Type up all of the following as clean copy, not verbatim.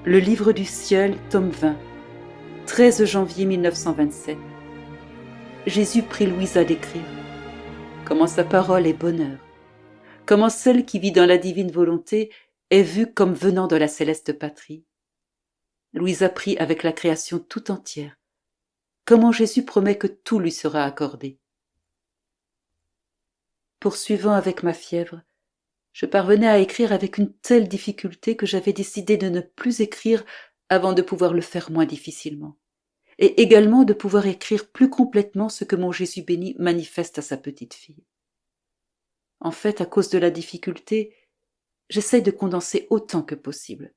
Le livre du ciel, tome 20, 13 janvier 1927. Jésus prie Louisa d'écrire. Comment sa parole est bonheur. Comment celle qui vit dans la divine volonté est vue comme venant de la céleste patrie. Louisa prie avec la création tout entière. Comment Jésus promet que tout lui sera accordé. Poursuivant avec ma fièvre, je parvenais à écrire avec une telle difficulté que j'avais décidé de ne plus écrire avant de pouvoir le faire moins difficilement, et également de pouvoir écrire plus complètement ce que mon Jésus béni manifeste à sa petite fille. En fait, à cause de la difficulté, j'essaye de condenser autant que possible.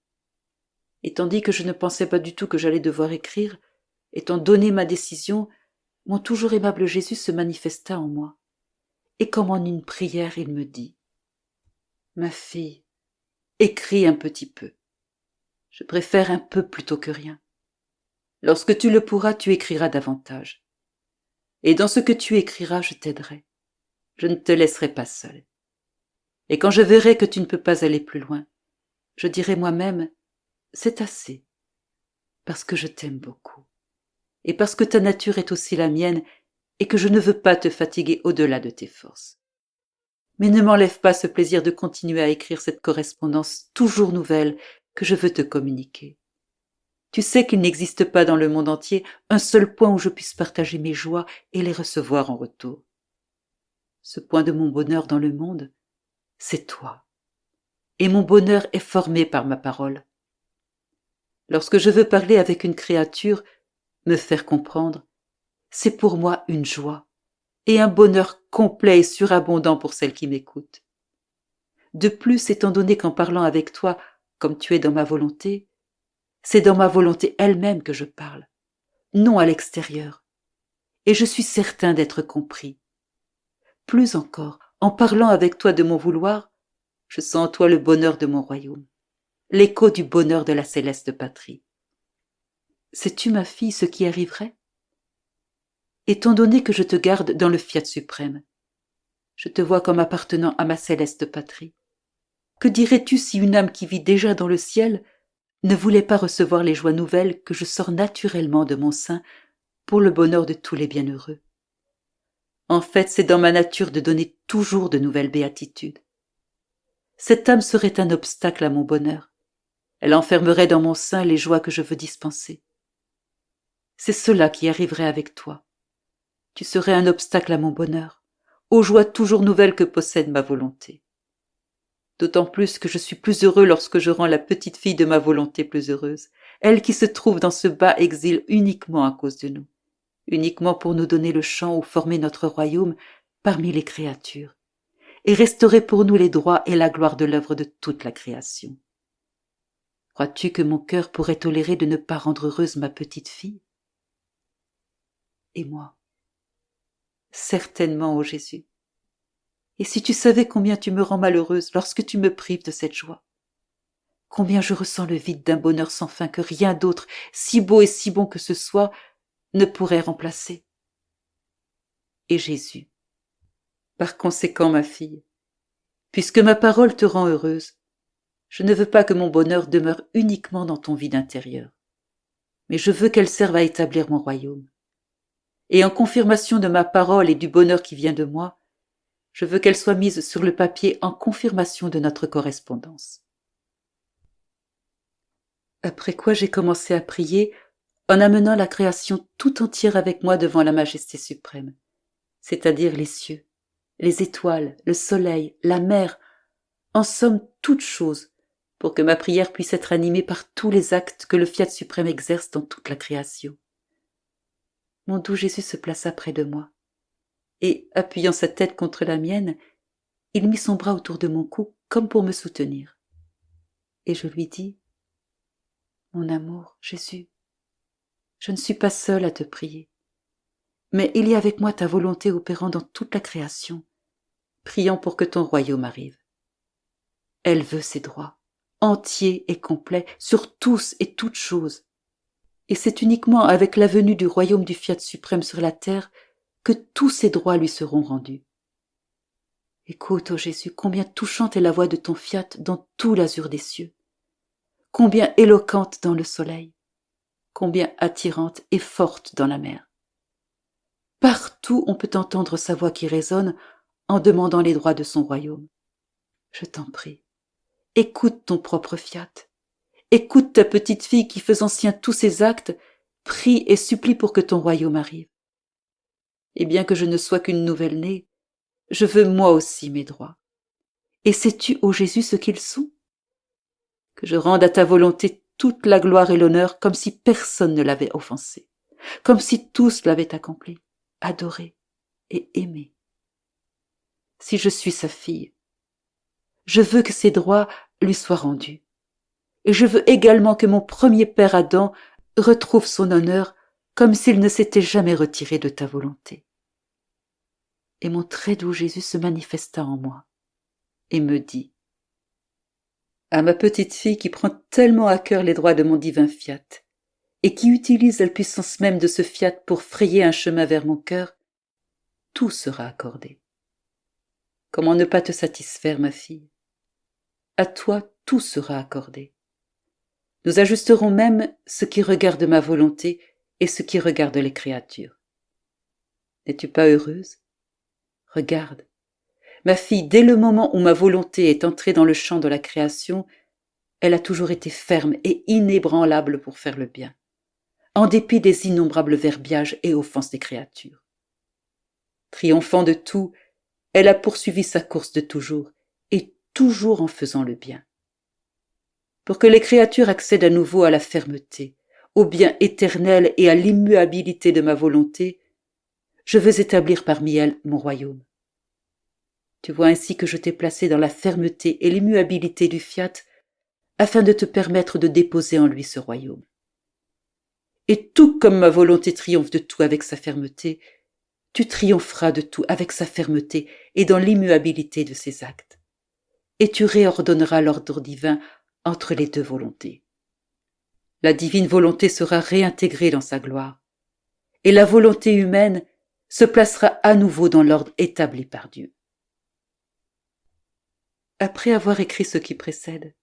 Et tandis que je ne pensais pas du tout que j'allais devoir écrire, étant donné ma décision, mon toujours aimable Jésus se manifesta en moi, et comme en une prière, il me dit: Ma fille, écris un petit peu. Je préfère un peu plutôt que rien. Lorsque tu le pourras, tu écriras davantage. Et dans ce que tu écriras, je t'aiderai. Je ne te laisserai pas seule. Et quand je verrai que tu ne peux pas aller plus loin, je dirai moi-même: c'est assez. Parce que je t'aime beaucoup. Et parce que ta nature est aussi la mienne et que je ne veux pas te fatiguer au-delà de tes forces. Mais ne m'enlève pas ce plaisir de continuer à écrire cette correspondance toujours nouvelle que je veux te communiquer. Tu sais qu'il n'existe pas dans le monde entier un seul point où je puisse partager mes joies et les recevoir en retour. Ce point de mon bonheur dans le monde, c'est toi. Et mon bonheur est formé par ma parole. Lorsque je veux parler avec une créature, me faire comprendre, c'est pour moi une joie et un bonheur complet et surabondant pour celle qui m'écoute. De plus, étant donné qu'en parlant avec toi, comme tu es dans ma volonté, c'est dans ma volonté elle-même que je parle, non à l'extérieur, et je suis certain d'être compris. Plus encore, en parlant avec toi de mon vouloir, je sens en toi le bonheur de mon royaume, l'écho du bonheur de la céleste patrie. Sais-tu, ma fille, ce qui arriverait? Étant donné que je te garde dans le fiat suprême, je te vois comme appartenant à ma céleste patrie. Que dirais-tu si une âme qui vit déjà dans le ciel ne voulait pas recevoir les joies nouvelles que je sors naturellement de mon sein pour le bonheur de tous les bienheureux? En fait, c'est dans ma nature de donner toujours de nouvelles béatitudes. Cette âme serait un obstacle à mon bonheur. Elle enfermerait dans mon sein les joies que je veux dispenser. C'est cela qui arriverait avec toi. Tu serais un obstacle à mon bonheur, aux joies toujours nouvelles que possède ma volonté. D'autant plus que je suis plus heureux lorsque je rends la petite fille de ma volonté plus heureuse, elle qui se trouve dans ce bas exil uniquement à cause de nous, uniquement pour nous donner le champ où former notre royaume parmi les créatures, et restaurer pour nous les droits et la gloire de l'œuvre de toute la création. Crois-tu que mon cœur pourrait tolérer de ne pas rendre heureuse ma petite fille? Et moi? Certainement, ô Jésus. Et si tu savais combien tu me rends malheureuse lorsque tu me prives de cette joie, combien je ressens le vide d'un bonheur sans fin que rien d'autre, si beau et si bon que ce soit, ne pourrait remplacer. Et Jésus, par conséquent, ma fille, puisque ma parole te rend heureuse, je ne veux pas que mon bonheur demeure uniquement dans ton vide intérieur, mais je veux qu'elle serve à établir mon royaume. Et en confirmation de ma parole et du bonheur qui vient de moi, je veux qu'elle soit mise sur le papier en confirmation de notre correspondance. Après quoi j'ai commencé à prier en amenant la création tout entière avec moi devant la majesté suprême, c'est-à-dire les cieux, les étoiles, le soleil, la mer, en somme toutes choses, pour que ma prière puisse être animée par tous les actes que le fiat suprême exerce dans toute la création. Mon doux Jésus se plaça près de moi, et, appuyant sa tête contre la mienne, il mit son bras autour de mon cou comme pour me soutenir. Et je lui dis: Mon amour, Jésus, je ne suis pas seule à te prier, mais il y a avec moi ta volonté opérant dans toute la création, priant pour que ton royaume arrive. Elle veut ses droits, entiers et complets, sur tous et toutes choses. Et c'est uniquement avec la venue du royaume du fiat suprême sur la terre que tous ses droits lui seront rendus. Écoute, ô Jésus, combien touchante est la voix de ton fiat dans tout l'azur des cieux. combien éloquente dans le soleil, combien attirante et forte dans la mer. Partout on peut entendre sa voix qui résonne en demandant les droits de son royaume. Je t'en prie, écoute ton propre fiat, écoute ta petite fille qui, faisant sien tous ses actes, prie et supplie pour que ton royaume arrive. Et bien que je ne sois qu'une nouvelle-née, je veux moi aussi mes droits. Et sais-tu, ô Jésus, ce qu'ils sont? Que je rende à ta volonté toute la gloire et l'honneur comme si personne ne l'avait offensé, comme si tous l'avaient accompli, adoré et aimé. Si je suis sa fille, je veux que ses droits lui soient rendus. Et je veux également que mon premier père Adam retrouve son honneur comme s'il ne s'était jamais retiré de ta volonté. Et mon très doux Jésus se manifesta en moi et me dit: à ma petite fille qui prend tellement à cœur les droits de mon divin fiat et qui utilise la puissance même de ce fiat pour frayer un chemin vers mon cœur, tout sera accordé. Comment ne pas te satisfaire, ma fille? À toi, tout sera accordé. Nous ajusterons même ce qui regarde ma volonté et ce qui regarde les créatures. N'es-tu pas heureuse? Regarde, ma fille, dès le moment où ma volonté est entrée dans le champ de la création, elle a toujours été ferme et inébranlable pour faire le bien, en dépit des innombrables verbiages et offenses des créatures. Triomphant de tout, elle a poursuivi sa course de toujours, et toujours en faisant le bien. Pour que les créatures accèdent à nouveau à la fermeté, au bien éternel et à l'immuabilité de ma volonté, je veux établir parmi elles mon royaume. Tu vois ainsi que je t'ai placé dans la fermeté et l'immuabilité du fiat afin de te permettre de déposer en lui ce royaume. Et tout comme ma volonté triomphe de tout avec sa fermeté, tu triompheras de tout avec sa fermeté et dans l'immuabilité de ses actes. Et tu réordonneras l'ordre divin entre les deux volontés. La divine volonté sera réintégrée dans sa gloire, et la volonté humaine se placera à nouveau dans l'ordre établi par Dieu. Après avoir écrit ce qui précède,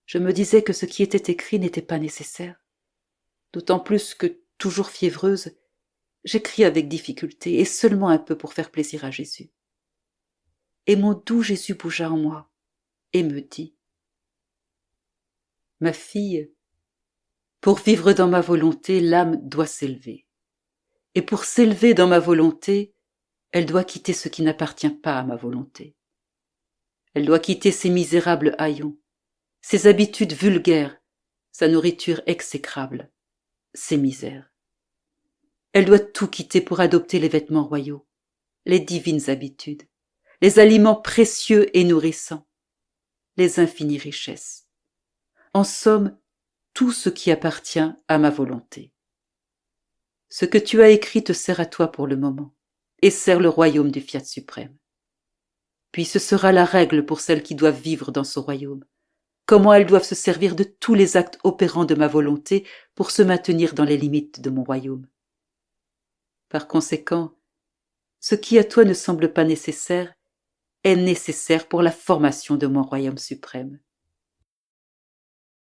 je me disais que ce qui était écrit n'était pas nécessaire, d'autant plus que, toujours fiévreuse, j'écris avec difficulté et seulement un peu pour faire plaisir à Jésus. Et mon doux Jésus bougea en moi et me dit: ma fille, pour vivre dans ma volonté, l'âme doit s'élever. Et pour s'élever dans ma volonté, elle doit quitter ce qui n'appartient pas à ma volonté. Elle doit quitter ses misérables haillons, ses habitudes vulgaires, sa nourriture exécrable, ses misères. Elle doit tout quitter pour adopter les vêtements royaux, les divines habitudes, les aliments précieux et nourrissants, les infinies richesses. En somme, tout ce qui appartient à ma volonté. Ce que tu as écrit te sert à toi pour le moment, et sert le royaume du fiat suprême. Puis ce sera la règle pour celles qui doivent vivre dans ce royaume, comment elles doivent se servir de tous les actes opérants de ma volonté pour se maintenir dans les limites de mon royaume. Par conséquent, ce qui à toi ne semble pas nécessaire est nécessaire pour la formation de mon royaume suprême.